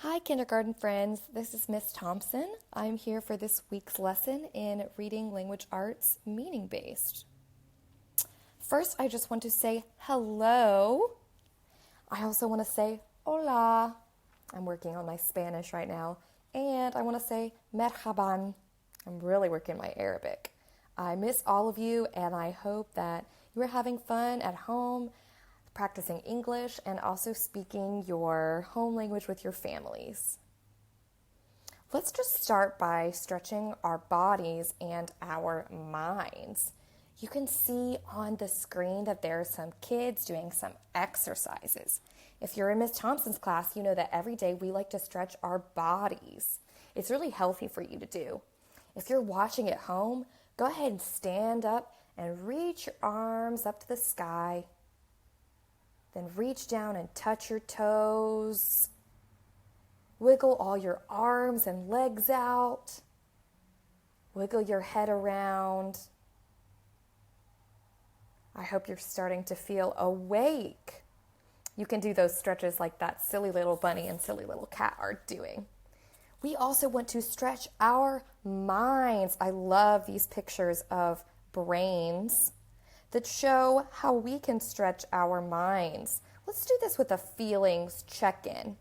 Hi, kindergarten friends. This is Miss Thompson. I'm here for this week's lesson in Reading Language Arts Meaning Based. First, I just want to say hello. I also want to say hola. I'm working on my Spanish right now. And I want to say merhaban. I'm really working my Arabic. I miss all of you, and I hope that you are having fun at home, practicing English, and also speaking your home language with your families. Let's just start by stretching our bodies and our minds. You can see on the screen that there are some kids doing some exercises. If you're in Miss Thompson's class, you know that every day we like to stretch our bodies. It's really healthy for you to do. If you're watching at home, go ahead and stand up and reach your arms up to the sky. Then reach down and touch your toes. Wiggle all your arms and legs out. Wiggle your head around. I hope you're starting to feel awake. You can do those stretches like that silly little bunny and silly little cat are doing. We also want to stretch our minds. I love these pictures of brains that show how we can stretch our minds. Let's do this with a feelings check-in.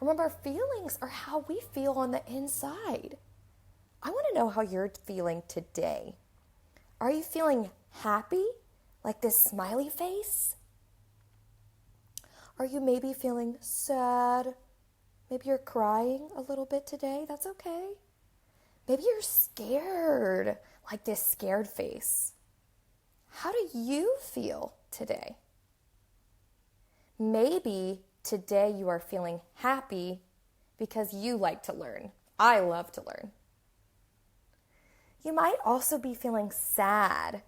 Remember, feelings are how we feel on the inside. I want to know how you're feeling today. Are you feeling happy, like this smiley face? Are you maybe feeling sad? Maybe you're crying a little bit today. That's okay. Maybe you're scared, like this scared face. How do you feel today? Maybe today you are feeling happy because you like to learn. I love to learn. You might also be feeling sad.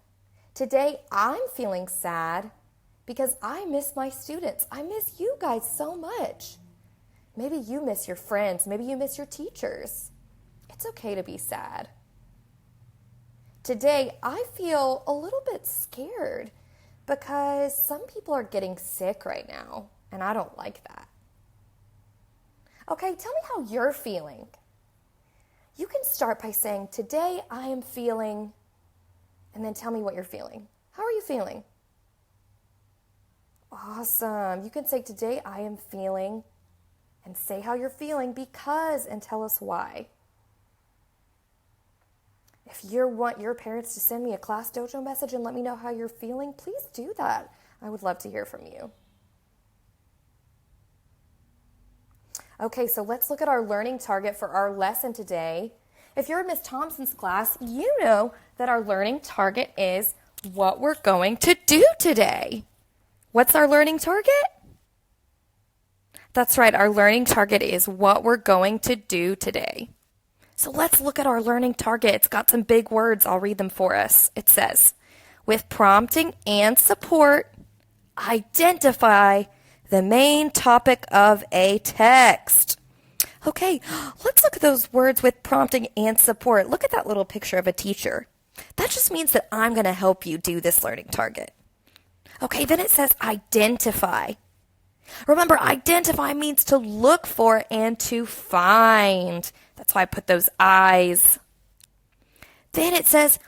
Today I'm feeling sad because I miss my students. I miss you guys so much. Maybe you miss your friends. Maybe you miss your teachers. It's okay to be sad. Today, I feel a little bit scared because some people are getting sick right now, and I don't like that. Okay, tell me how you're feeling. You can start by saying, today I am feeling, and then tell me what you're feeling. How are you feeling? Awesome. You can say, today I am feeling, and say how you're feeling because, and tell us why. If you want your parents to send me a Class Dojo message and let me know how you're feeling, please do that. I would love to hear from you. Okay, so let's look at our learning target for our lesson today. If you're in Miss Thompson's class, you know that our learning target is what we're going to do today. What's our learning target? That's right, our learning target is what we're going to do today. So let's look at our learning target. It's got some big words. I'll read them for us. It says, with prompting and support, identify the main topic of a text. Okay, let's look at those words with prompting and support. Look at that little picture of a teacher. That just means that I'm going to help you do this learning target. Okay, then it says identify. Remember, identify means to look for and to find. That's why I put those eyes. Then it says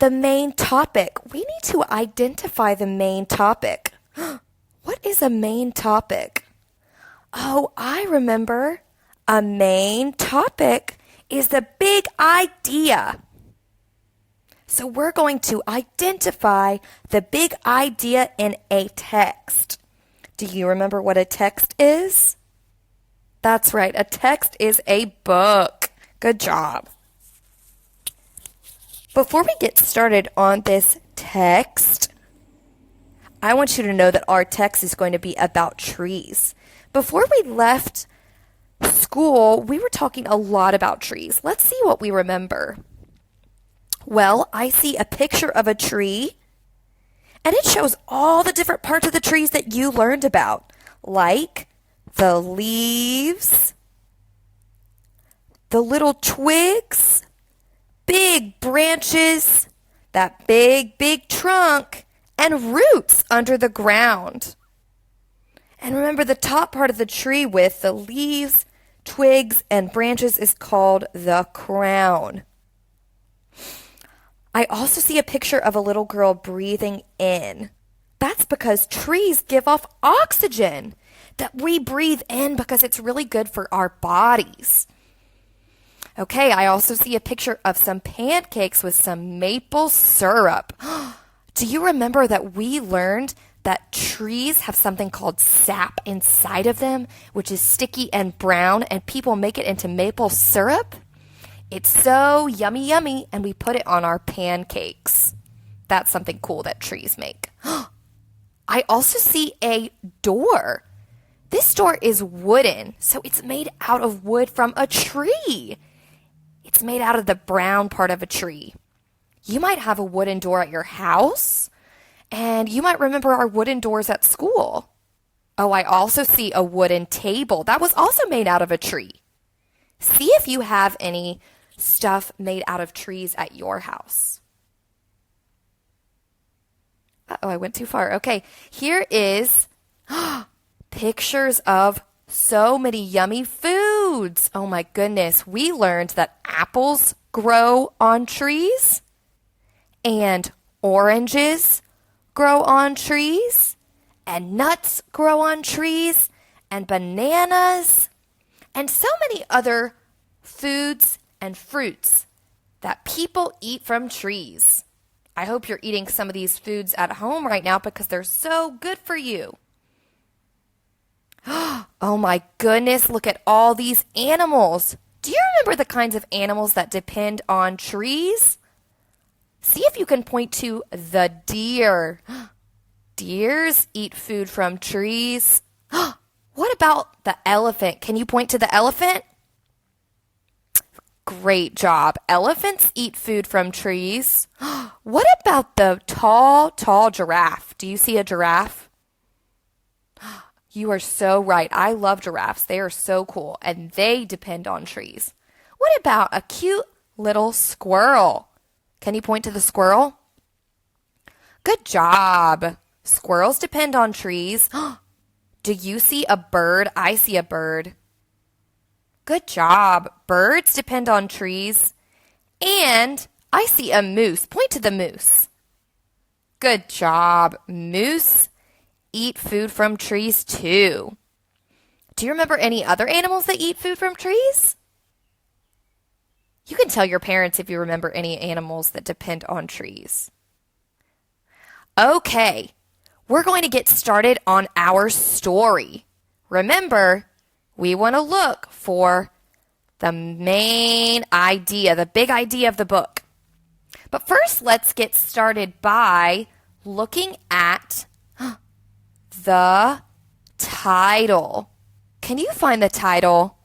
the main topic. We need to identify the main topic. What is a main topic? Oh, I remember. A main topic is the big idea. So we're going to identify the big idea in a text. Do you remember what a text is? That's right, a text is a book. Good job. Before we get started on this text, I want you to know that our text is going to be about trees. Before we left school, we were talking a lot about trees. Let's see what we remember. Well, I see a picture of a tree, and it shows all the different parts of the trees that you learned about, like the leaves, the little twigs, big branches, that big trunk, and roots under the ground. And remember, the top part of the tree with the leaves, twigs, and branches is called the crown. I also see a picture of a little girl breathing in. That's because trees give off oxygen that we breathe in because it's really good for our bodies. Okay, I also see a picture of some pancakes with some maple syrup. Do you remember that we learned that trees have something called sap inside of them, which is sticky and brown, and people make it into maple syrup? It's so yummy, yummy, and we put it on our pancakes. That's something cool that trees make. I also see a door. This door is wooden, so it's made out of wood from a tree. It's made out of the brown part of a tree. You might have a wooden door at your house, and you might remember our wooden doors at school. Oh, I also see a wooden table. That was also made out of a tree. See if you have any stuff made out of trees at your house. Uh-oh, I went too far. Okay, here is pictures of so many yummy foods. Oh my goodness. We learned that apples grow on trees and oranges grow on trees and nuts grow on trees and bananas and so many other foods and fruits that people eat from trees. I hope you're eating some of these foods at home right now because they're so good for you. Oh my goodness, look at all these animals. Do you remember the kinds of animals that depend on trees? See if you can point to the deer. Deers eat food from trees. What about the elephant? Can you point to the elephant? Great job. Elephants eat food from trees. What about the tall giraffe? Do you see a giraffe? You are so right. I love giraffes. They are so cool, and they depend on trees. What about a cute little squirrel? Can you point to the squirrel? Good job. Squirrels depend on trees. Do you see a bird? I see a bird. Good job. Birds depend on trees. And I see a moose. Point to the moose. Good job. Moose eat food from trees too. Do you remember any other animals that eat food from trees? You can tell your parents if you remember any animals that depend on trees. Okay, we're going to get started on our story. Remember, we want to look for the main idea, the big idea of the book. But first, let's get started by looking at the title. Can you find the title?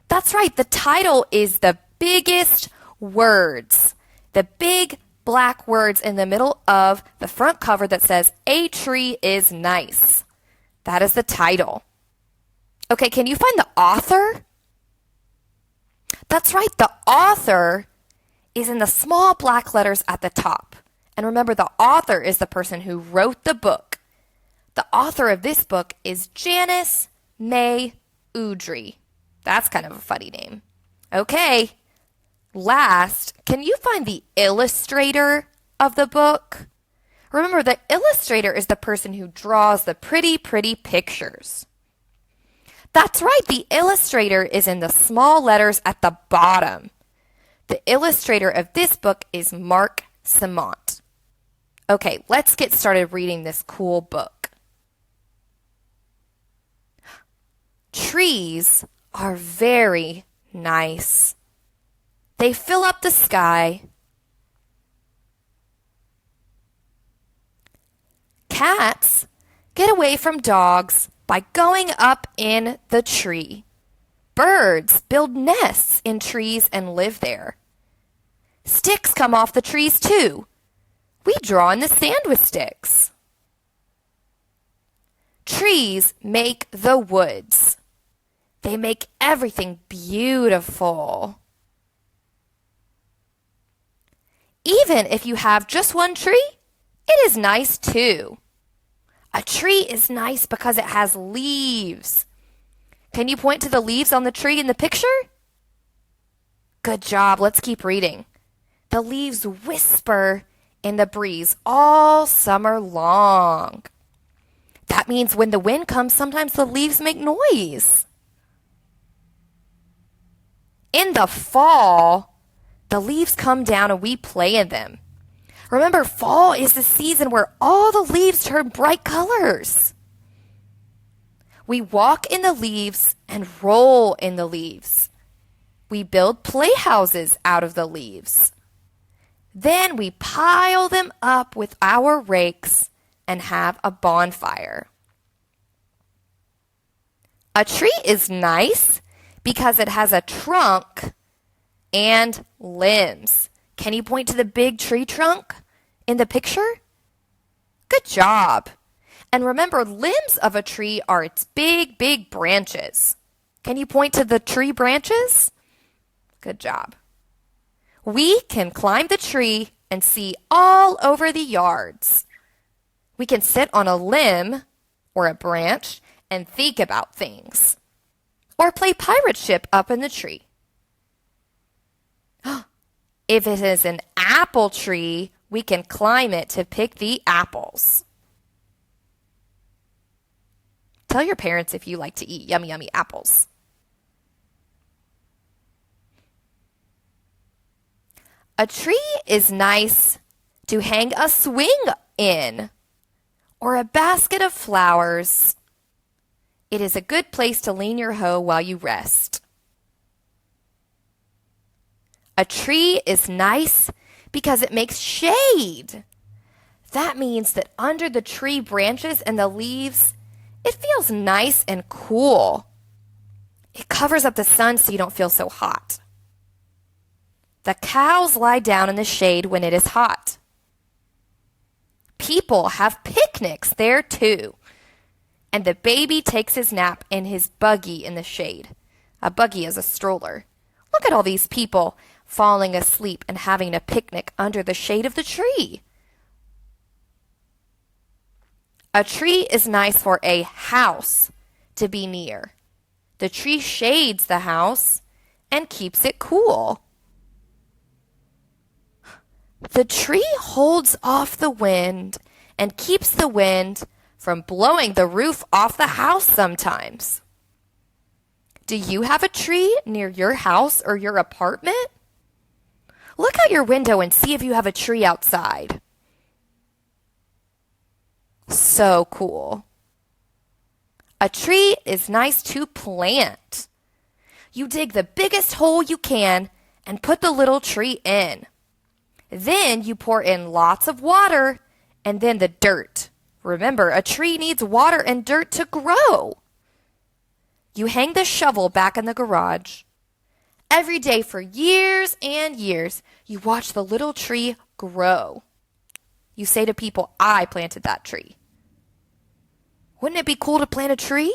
That's right, the title is the biggest words. The big black words in the middle of the front cover that says, "A tree is nice." That is the title. Okay, can you find the author? That's right, the author is in the small black letters at the top. And remember, the author is the person who wrote the book. The author of this book is Janice May Udry. That's kind of a funny name. Okay, last, can you find the illustrator of the book? Remember, the illustrator is the person who draws the pretty pictures. That's right, the illustrator is in the small letters at the bottom. The illustrator of this book is Mark Simont. Okay, let's get started reading this cool book. Trees are very nice. They fill up the sky. Cats get away from dogs by going up in the tree. Birds build nests in trees and live there. Sticks come off the trees too. We draw in the sand with sticks. Trees make the woods. They make everything beautiful. Even if you have just one tree, it is nice too. A tree is nice because it has leaves. Can you point to the leaves on the tree in the picture? Good job. Let's keep reading. The leaves whisper in the breeze all summer long. That means when the wind comes, sometimes the leaves make noise. In the fall, the leaves come down and we play in them. Remember, fall is the season where all the leaves turn bright colors. We walk in the leaves and roll in the leaves. We build playhouses out of the leaves. Then we pile them up with our rakes and have a bonfire. A tree is nice because it has a trunk and limbs. Can you point to the big tree trunk in the picture? Good job. And remember, limbs of a tree are its big, big branches. Can you point to the tree branches? Good job. We can climb the tree and see all over the yards. We can sit on a limb or a branch and think about things. Or play pirate ship up in the tree. If it is an apple tree, we can climb it to pick the apples. Tell your parents if you like to eat yummy, yummy apples. A tree is nice to hang a swing in or a basket of flowers. It is a good place to lean your hoe while you rest. A tree is nice because it makes shade. That means that under the tree branches and the leaves, it feels nice and cool. It covers up the sun so you don't feel so hot. The cows lie down in the shade when it is hot. People have picnics there too. And the baby takes his nap in his buggy in the shade. A buggy is a stroller. Look at all these people falling asleep and having a picnic under the shade of the tree. A tree is nice for a house to be near. The tree shades the house and keeps it cool. The tree holds off the wind and keeps the wind from blowing the roof off the house sometimes. Do you have a tree near your house or your apartment? Look out your window and see if you have a tree outside. So cool. A tree is nice to plant. You dig the biggest hole you can and put the little tree in. Then you pour in lots of water and then the dirt. Remember, a tree needs water and dirt to grow. You hang the shovel back in the garage. Every day for years and years, you watch the little tree grow. You say to people, I planted that tree. Wouldn't it be cool to plant a tree?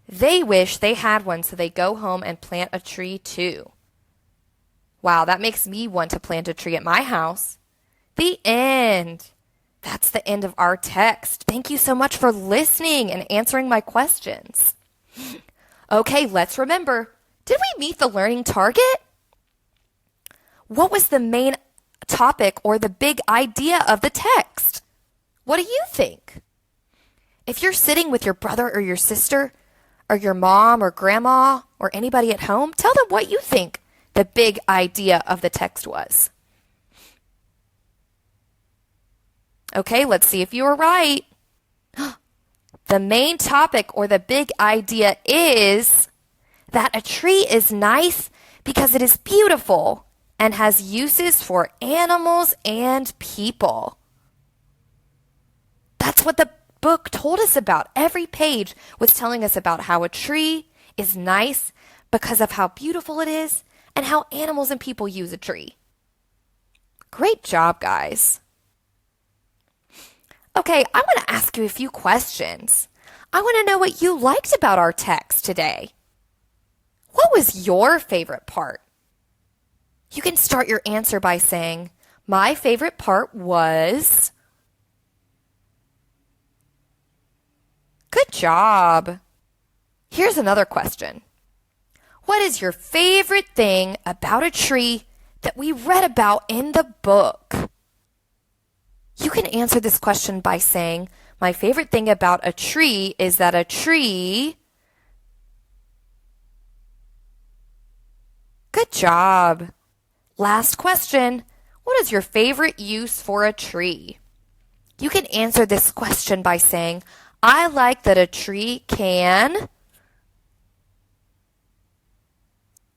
They wish they had one, so they go home and plant a tree too. Wow, that makes me want to plant a tree at my house. The end. That's the end of our text. Thank you so much for listening and answering my questions. Okay, let's remember. Did we meet the learning target? What was the main topic or the big idea of the text? What do you think? If you're sitting with your brother or your sister or your mom or grandma or anybody at home, tell them what you think the big idea of the text was. Okay, let's see if you were right. The main topic or the big idea is that a tree is nice because it is beautiful and has uses for animals and people. That's what the book told us about. Every page was telling us about how a tree is nice because of how beautiful it is and how animals and people use a tree. Great job, guys. Okay, I want to ask you a few questions. I want to know what you liked about our text today. What was your favorite part? You can start your answer by saying, my favorite part was, Good job. Here's another question. What is your favorite thing about a tree that we read about in the book? You can answer this question by saying, my favorite thing about a tree is that a tree... Good job. Last question. What is your favorite use for a tree? You can answer this question by saying, I like that a tree can...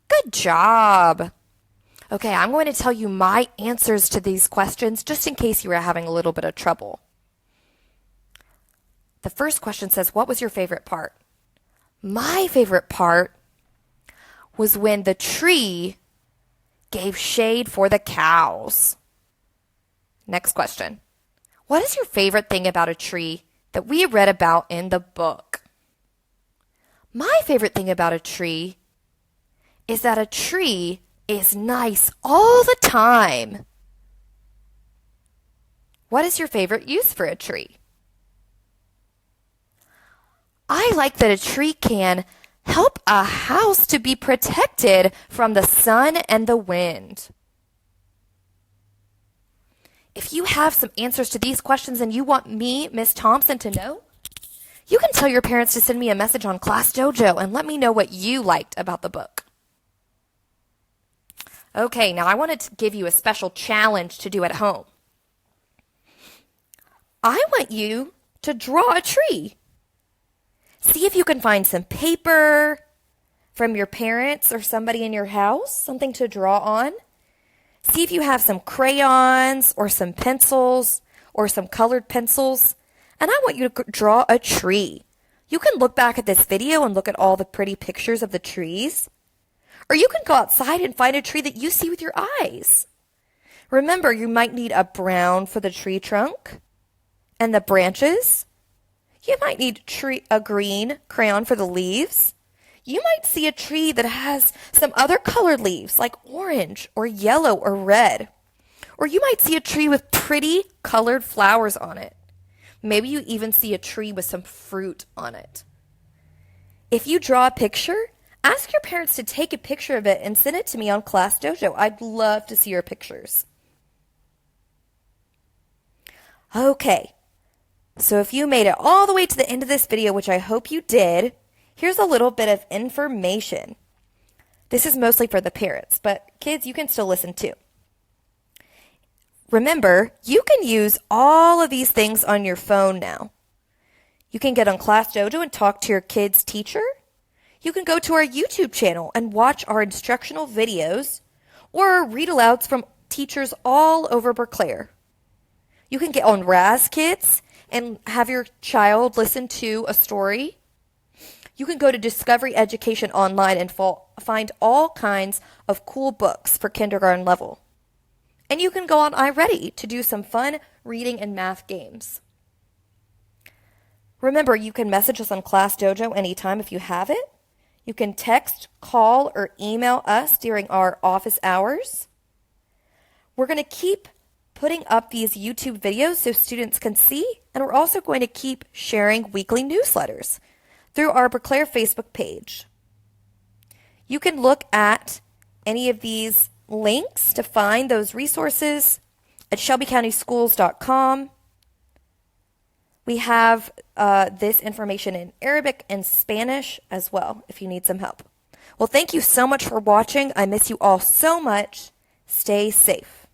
Good job. Okay, I'm going to tell you my answers to these questions just in case you were having a little bit of trouble. The first question says, what was your favorite part? My favorite part was when the tree gave shade for the cows. Next question. What is your favorite thing about a tree that we read about in the book? My favorite thing about a tree is that a tree is nice all the time. What is your favorite use for a tree? I like that a tree can help a house to be protected from the sun and the wind. If you have some answers to these questions and you want me, Miss Thompson, to know, you can tell your parents to send me a message on Class Dojo and let me know what you liked about the book. Okay, now I wanted to give you a special challenge to do at home. I want you to draw a tree. See if you can find some paper from your parents or somebody in your house, something to draw on. See if you have some crayons or some pencils or some colored pencils. And I want you to draw a tree. You can look back at this video and look at all the pretty pictures of the trees. Or you can go outside and find a tree that you see with your eyes. Remember, you might need a brown for the tree trunk and the branches. You might need a green crayon for the leaves. You might see a tree that has some other colored leaves like orange or yellow or red. Or you might see a tree with pretty colored flowers on it. Maybe you even see a tree with some fruit on it. If you draw a picture, ask your parents to take a picture of it and send it to me on Class Dojo. I'd love to see your pictures. Okay, so if you made it all the way to the end of this video, which I hope you did, here's a little bit of information. This is mostly for the parents, but kids, you can still listen too. Remember, you can use all of these things on your phone now. You can get on Class Dojo and talk to your kid's teacher. You can go to our YouTube channel and watch our instructional videos or read alouds from teachers all over Berclair. You can get on Raz Kids and have your child listen to a story. You can go to Discovery Education Online and find all kinds of cool books for kindergarten level. And you can go on iReady to do some fun reading and math games. Remember, you can message us on Class Dojo anytime if you have it. You can text, call, or email us during our office hours. We're going to keep putting up these YouTube videos so students can see, and we're also going to keep sharing weekly newsletters through our Berclair Facebook page. You can look at any of these links to find those resources at shelbycountyschools.com. We have this information in Arabic and Spanish as well if you need some help. Well, thank you so much for watching. I miss you all so much. Stay safe.